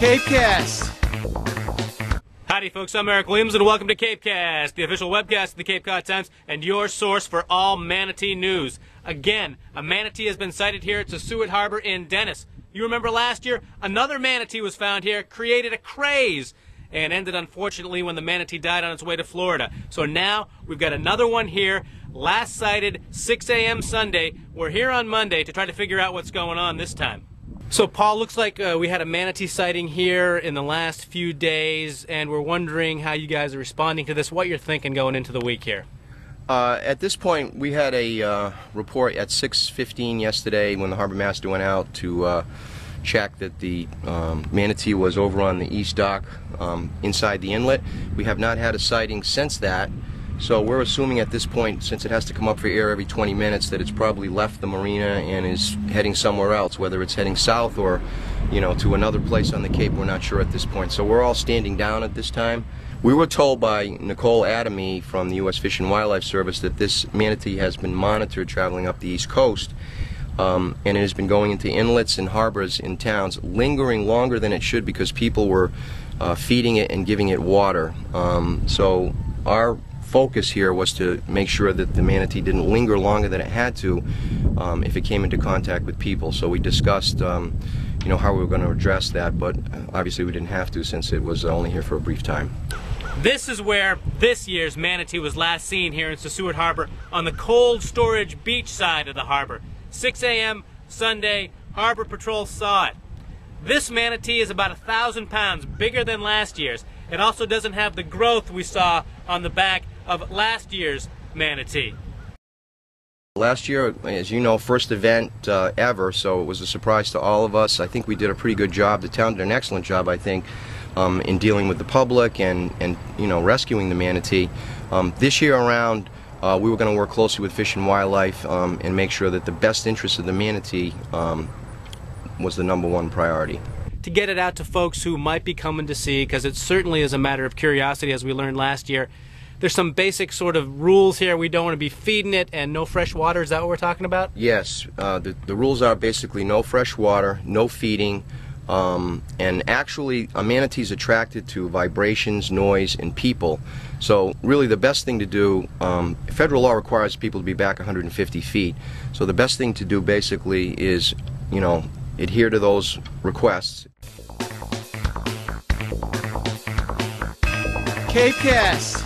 CapeCast. Howdy folks, I'm Eric Williams and welcome to CapeCast, the official webcast of the Cape Cod Times and your source for all manatee news. Again, a manatee has been sighted here at Sesuit Harbor in Dennis. You remember last year, another manatee was found here, created a craze, and ended unfortunately when the manatee died on its way to Florida. So now we've got another one here, last sighted 6 a.m. Sunday. We're here on Monday to try to figure out what's going on this time. So Paul, looks like we had a manatee sighting here in the last few days, and we're wondering how you guys are responding to this, what you're thinking going into the week here. At this point, we had a report at 6:15 yesterday when the harbor master went out to check that the manatee was over on the east dock inside the inlet. We have not had a sighting since that, so we're assuming at this point, since it has to come up for air every 20 minutes, that it's probably left the marina and is heading somewhere else, whether it's heading south or, you know, to another place on the Cape. We're not sure at this point. So we're all standing down at this time. We were told by Nicole Adamy from the U.S. Fish and Wildlife Service that this manatee has been monitored traveling up the East Coast, and it has been going into inlets and harbors in towns, lingering longer than it should because people were feeding it and giving it water. So our focus here was to make sure that the manatee didn't linger longer than it had to if it came into contact with people. So we discussed you know, how we were going to address that, but obviously we didn't have to since it was only here for a brief time. This is where this year's manatee was last seen here in Sesuit Harbor on the cold storage beach side of the harbor. 6 a.m. Sunday, Harbor Patrol saw it. This manatee is about 1,000 pounds, bigger than last year's. It also doesn't have the growth we saw on the back of last year's manatee. Last year, as you know, first event ever, so it was a surprise to all of us. I think we did a pretty good job. The town did an excellent job, I think, in dealing with the public and you know, rescuing the manatee. This year around, we were going to work closely with Fish and Wildlife and make sure that the best interest of the manatee was the #1 priority. To get it out to folks who might be coming to see, because it certainly is a matter of curiosity, as we learned last year. There's some basic sort of rules here. We don't want to be feeding it, and no fresh water. Is that what we're talking about? Yes. The rules are basically no fresh water, no feeding, and actually a manatee is attracted to vibrations, noise, and people. So really the best thing to do, federal law requires people to be back 150 feet. So the best thing to do basically is, you know, adhere to those requests. CapeCast.